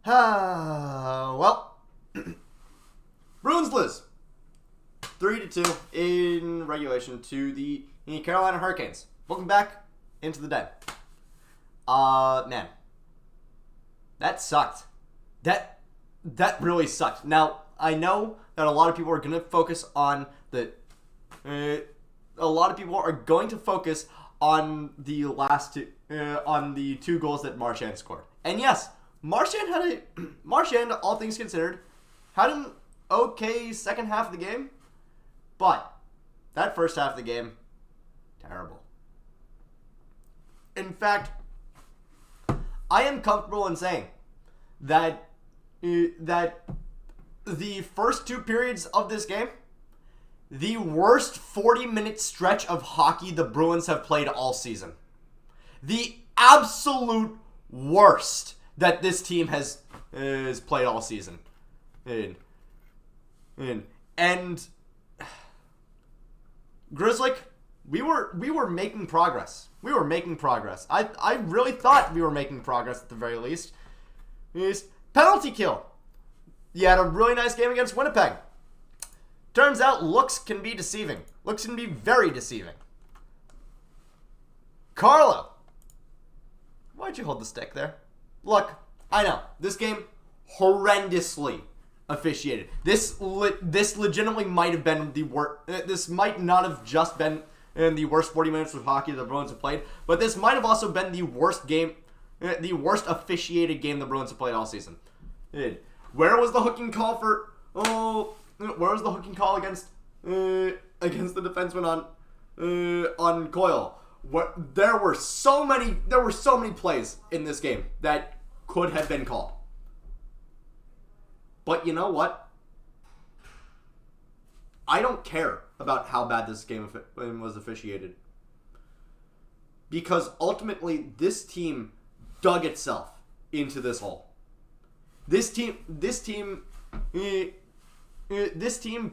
Well, Bruins lose 3-2 in regulation to the Carolina Hurricanes. Welcome back into the den. Man, that sucked. That really sucked. Now, I know that a lot of people are going to focus on the a lot of people are going to focus on the last two, on the two goals that Marchand scored. And yes, Marchand, all things considered, had an okay second half of the game, but that first half of the game, terrible. In fact, I am comfortable in saying that the first two periods of this game, the worst 40-minute stretch of hockey the Bruins have played all season. The absolute worst that this team has played all season. And Grizzly, we were making progress. I really thought we were making progress at the very least. Penalty kill. You had a really nice game against Winnipeg. Turns out looks can be deceiving. Looks can be very deceiving. Carlo. Why'd you hold the stick there? Look, I know. This game, horrendously officiated. This legitimately might have been the worst. This might not have just been in the worst 40 minutes of hockey the Bruins have played, but this might have also been the worst game, the worst officiated game the Bruins have played all season. Where was the hooking call for... where was the hooking call against the defenseman on Coyle? There were so many plays in this game that could have been called. But you know what? I don't care about how bad this game was officiated, because ultimately this team dug itself into this hole. This team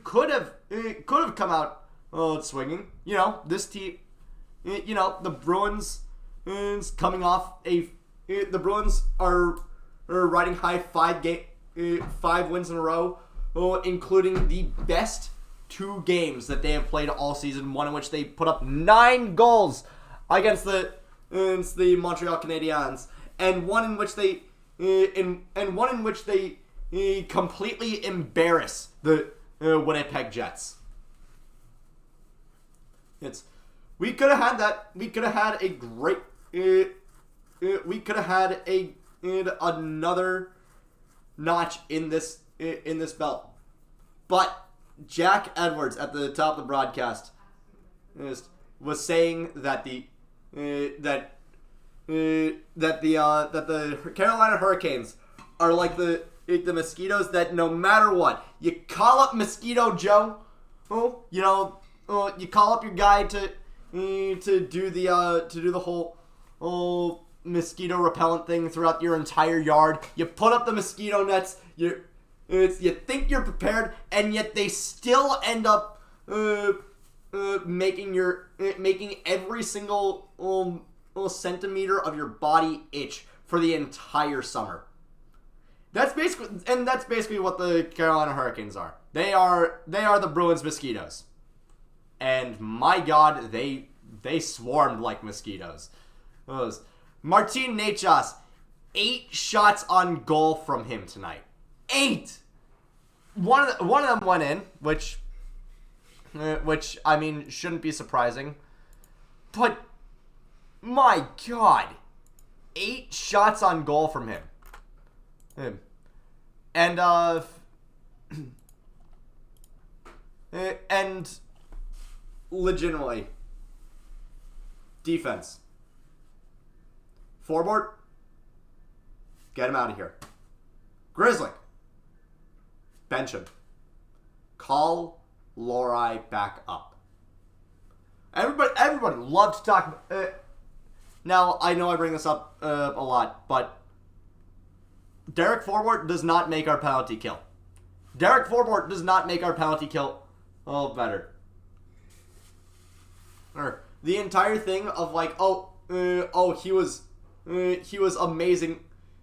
could have come out swinging. You know, this team. You know, the Bruins coming off the Bruins are riding high 5 wins in a row, including the best 2 games that they have played all season. One in which they put up 9 goals against the Montreal Canadiens, and one in which they completely embarrass the Winnipeg Jets. We could have had that. We could have had a great. We could have had another notch in this belt. But Jack Edwards at the top of the broadcast was saying that the Carolina Hurricanes are like the mosquitoes that no matter what, you call up Mosquito Joe, you call up your guy to do the whole mosquito repellent thing throughout your entire yard. You put up the mosquito nets. You think you're prepared, and yet they still end up making every single centimeter of your body itch for the entire summer. That's basically what the Carolina Hurricanes are. They are the Bruins mosquitoes. And my God, they swarmed like mosquitoes. Martin Necas, 8 shots on goal from him tonight. 8. One of them went in, which I mean shouldn't be surprising. But my God, 8 shots on goal from him. And legitimately, defense. Forward, get him out of here. Grizzly, bench him. Call Lori back up. Everybody loves to talk. Now, I know I bring this up a lot, but Derek Forward does not make our penalty kill. Derek Forward does not make our penalty kill better. Or the entire thing of like, he was amazing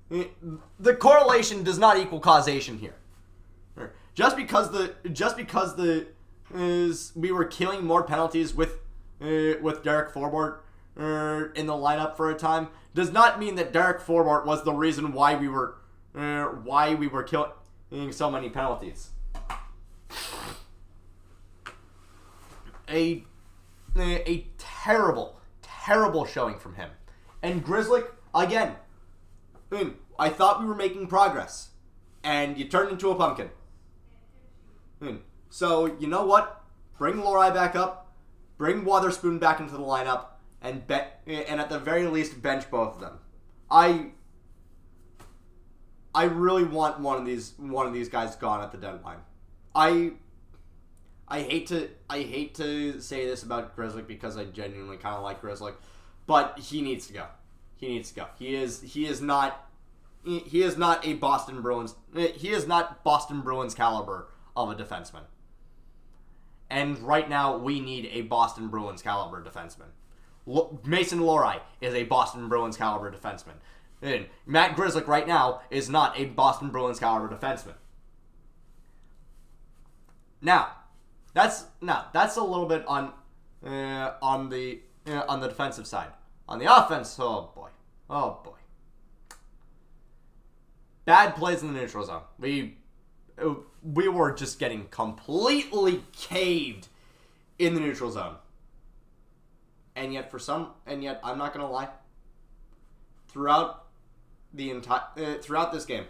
the correlation does not equal causation here. Just because we were killing more penalties with Derek Forbort in the lineup for a time does not mean that Derek Forbort was the reason why we were killing so many penalties. A terrible showing from him. And Grizzlick, again, I thought we were making progress, and you turned into a pumpkin. So, you know what? Bring Lorai back up, bring Wotherspoon back into the lineup, and at the very least, bench both of them. I really want one of these guys gone at the deadline. I hate to say this about Grizzlick because I genuinely kind of like Grizzlick, but he needs to go. He needs to go. He is not a Boston Bruins. He is not Boston Bruins caliber of a defenseman. And right now, we need a Boston Bruins caliber defenseman. Mason Lorai is a Boston Bruins caliber defenseman. And Matt Grizzlick right now is not a Boston Bruins caliber defenseman. Now, that's a little bit on the defensive side. On the offense, oh boy. Bad plays in the neutral zone. We were just getting completely caved in the neutral zone. And yet I'm not gonna lie. Throughout this game,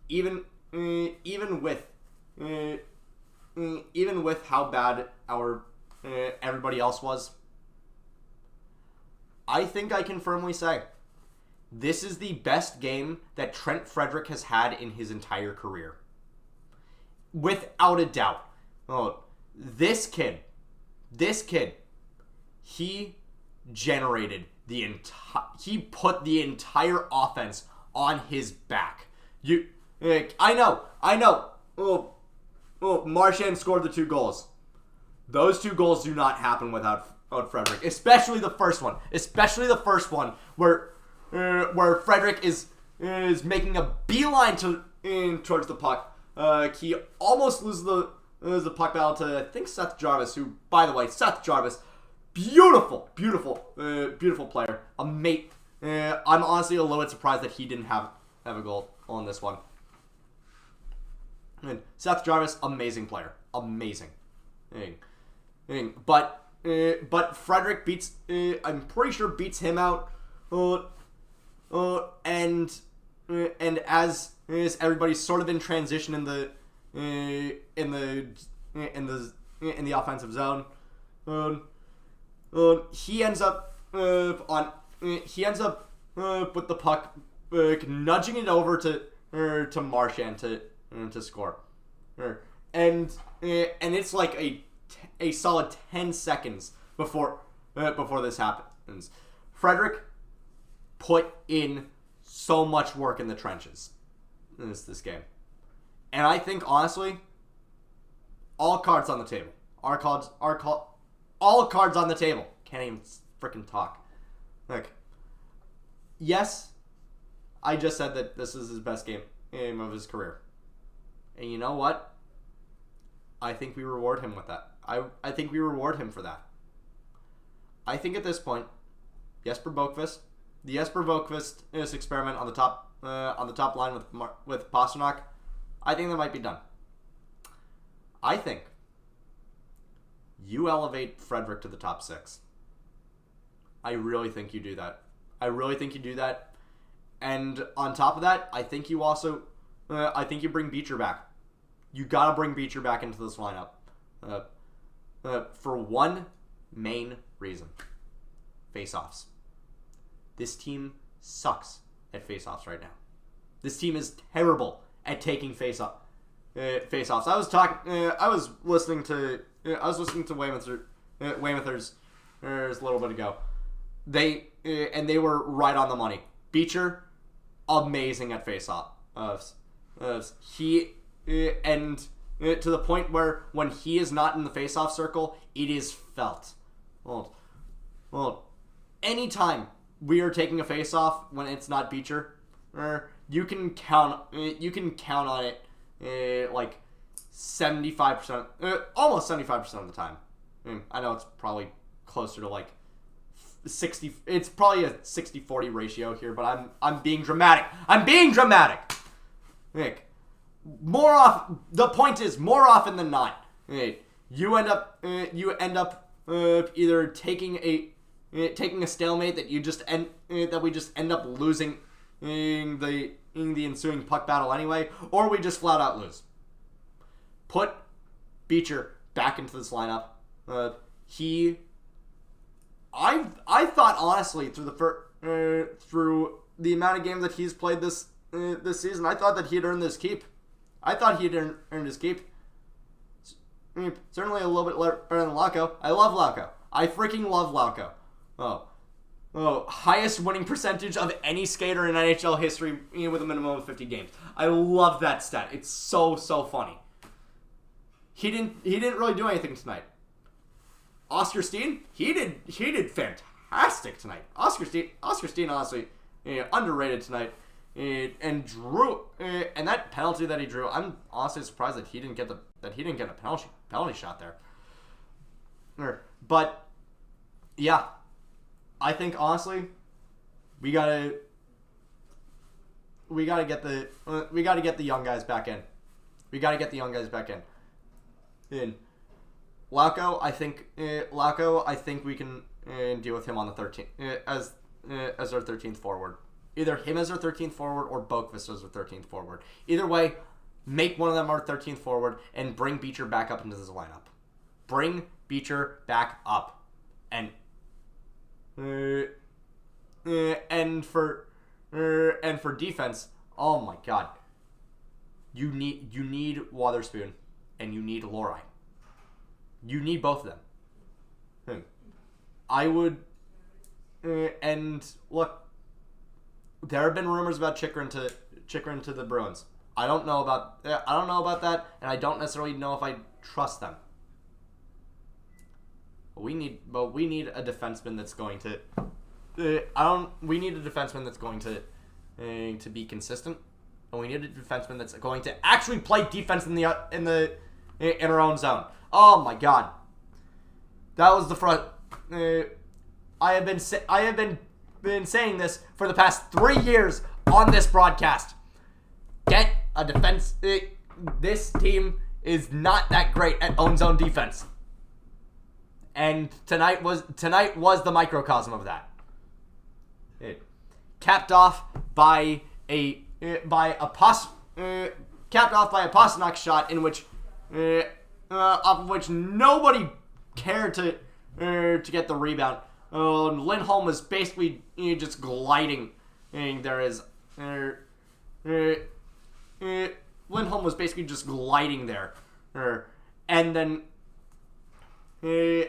even with how bad our everybody else was, I think I can firmly say this is the best game that Trent Frederick has had in his entire career. Without a doubt. Oh, this kid, he generated he put the entire offense on his back. I know. Oh, Marchand scored the 2 goals. Those 2 goals do not happen without Frederick, especially the first one. Where Frederick is making a beeline towards the puck. He almost loses the puck battle to, I think, Seth Jarvis, who, by the way, beautiful player. A mate. I'm honestly a little bit surprised that he didn't have a goal on this one. And Seth Jarvis, amazing player. Amazing. But Frederick beats, I'm pretty sure beats him out. And as everybody's sort of in transition in the offensive zone, he ends up with the puck, nudging it over to Marchand to score, and it's like a solid 10 seconds before this happens. Frederick put in so much work in the trenches in this game, and I think honestly, all cards on the table. All cards on the table. Can't even freaking talk. Like, yes, I just said that this is his best game of his career. And you know what? I think we reward him with that. I think we reward him for that. I think at this point, the Jesper Boqvist experiment on the top line with Pasternak, I think that might be done. I think you elevate Frederick to the top 6. I really think you do that. And on top of that, I think you also, bring Beecher back. You gotta bring Beecher back into this lineup. For one main reason. Face-offs. This team sucks at face-offs right now. This team is terrible at taking face-offs. I was listening to Weymouthers a little bit ago. They were right on the money. Beecher, amazing at face-offs. He and to the point where when he is not in the face-off circle, it is felt. Well, anytime we are taking a face-off when it's not Beecher, you can count on it like 75%, almost 75% of the time. I know it's probably closer to like 60. It's probably a 60-40 ratio here, but I'm being dramatic. Nick, more off. The point is, more often than not, you end up either taking a stalemate that we just end up losing in the ensuing puck battle anyway, or we just flat out lose. Put Beecher back into this lineup. I thought honestly through the amount of games that he's played this season, I thought that he'd earned this keep. I thought he'd earned his keep. Certainly a little bit better than Lauko. I love Lauko. I freaking love Lauko. Oh, highest winning percentage of any skater in NHL history with a minimum of 50 games. I love that stat. It's so funny. He didn't really do anything tonight. Oscar Steen, he did fantastic tonight. Oscar Steen honestly underrated tonight. And drew and that penalty that he drew, I'm honestly surprised that he didn't get a penalty shot there. But yeah, I think honestly we gotta get the young guys back in. In Lauko, I think we can deal with him on the 13th as our 13th forward. Either him as our 13th forward or Boqvist as our 13th forward. Either way, make one of them our 13th forward and bring Beecher back up into this lineup. Bring Beecher back up. And for defense, oh my god. You need Wotherspoon and you need Lorei. You need both of them. I would and look, there have been rumors about Chychrun to the Bruins. I don't know about that, and I don't necessarily know if I trust them. But we need a defenseman that's going to. We need a defenseman that's going to be consistent, and we need a defenseman that's going to actually play defense in our own zone. Oh my god, that was the front. I have been saying this for the past 3 years on this broadcast. Get a defense. This team is not that great at own zone defense, and tonight was the microcosm of that. It capped off by a Pasternak shot in which off of which nobody cared to get the rebound. Lindholm was basically just gliding. Lindholm was basically just gliding there, and then the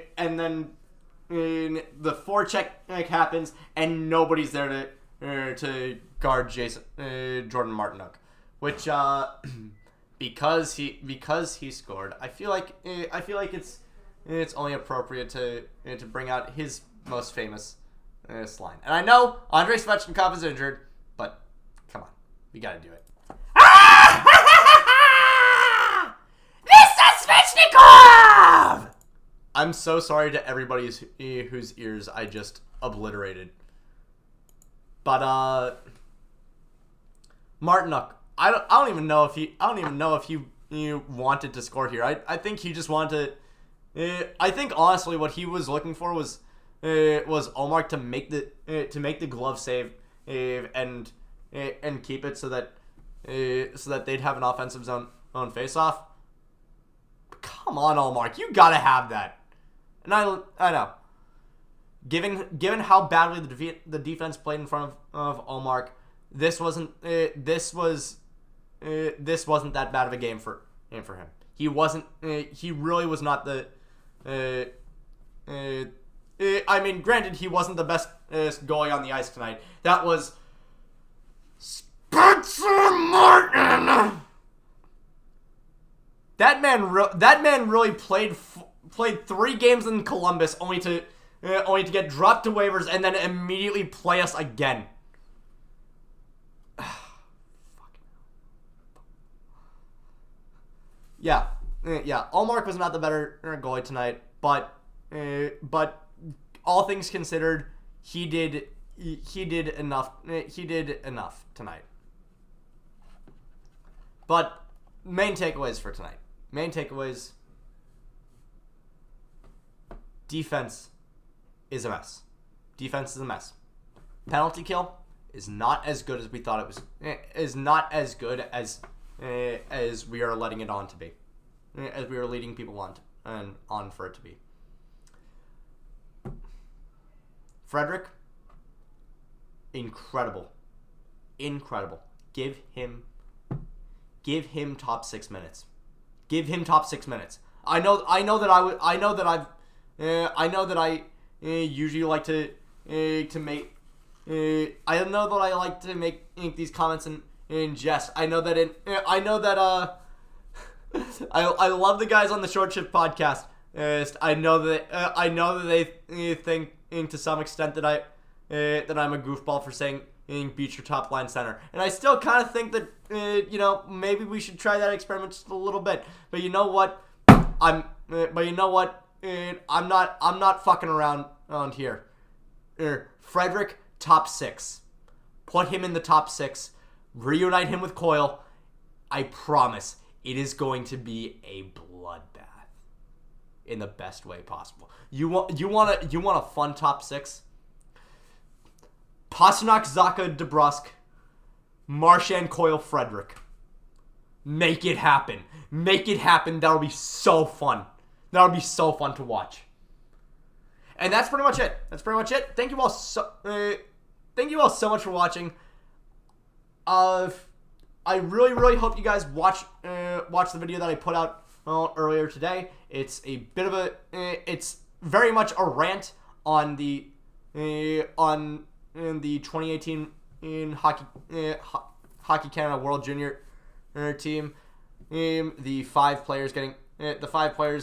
forecheck happens, and nobody's there to guard Jordan Martinook, which because he scored, I feel like it's only appropriate to bring out his most famous line. And I know Andrei Svechnikov is injured, but come on, we gotta do it. Mr. Svechnikov! I'm so sorry to everybody whose ears I just obliterated. But Martinook, I don't even know if he wanted to score here. I think he just wanted to. I think honestly, what he was looking for was Ullmark to make the glove save and keep it so that they'd have an offensive zone face-off. Come on, Ullmark, you gotta have that. And I know, given how badly the defense played in front of Ullmark, this wasn't that bad of a game for him. He wasn't. He really was not the. I mean, granted, he wasn't the best goalie on the ice tonight. That was Spencer Martin. That man really played 3 games in Columbus, only only to get dropped to waivers and then immediately play us again. Yeah, Allmark was not the better goalie tonight, but all things considered, he did enough. He did enough tonight. But main takeaways for tonight. Main takeaways. Defense is a mess. Defense is a mess. Penalty kill is not as good as we thought it was. Is not as good as we are letting it on to be. As we are leading people on for it to be. Frederick, incredible. Give him top 6 minutes. Give him top 6 minutes. I know that I usually like to make. I know that I like to make these comments in jest. I know that I love the guys on the Short Shift podcast. I know that they think to some extent that I'm a goofball for saying beat your top line center, and I still kind of think that maybe we should try that experiment just a little bit. But you know what? I'm not fucking around here. Frederick, top 6. Put him in the top 6. Reunite him with Coyle. I promise it is going to be a bloodbath in the best way possible. You want a fun top 6? Pasternak, Zacha, DeBrusk, Marchand, Coyle, Frederick. Make it happen. That'll be so fun. That'll be so fun to watch. And that's pretty much it. Thank you all so much for watching. I really hope you guys watch the video that I put out earlier today. It's a bit of it's very much a rant on the 2018 Hockey Canada World Junior team. The 5 players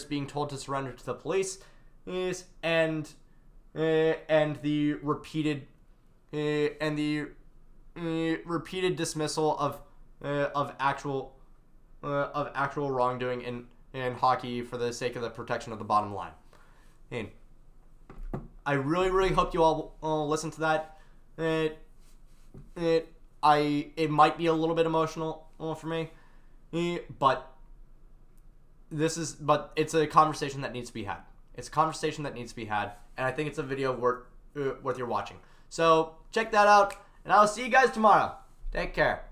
being told to surrender to the police, and the repeated dismissal of actual wrongdoing in hockey for the sake of the protection of the bottom line. And I really hope you all listen to that. It might be a little bit emotional for me, but it's a conversation that needs to be had. And I think it's a video worth your watching. So check that out, and I'll see you guys tomorrow. Take care.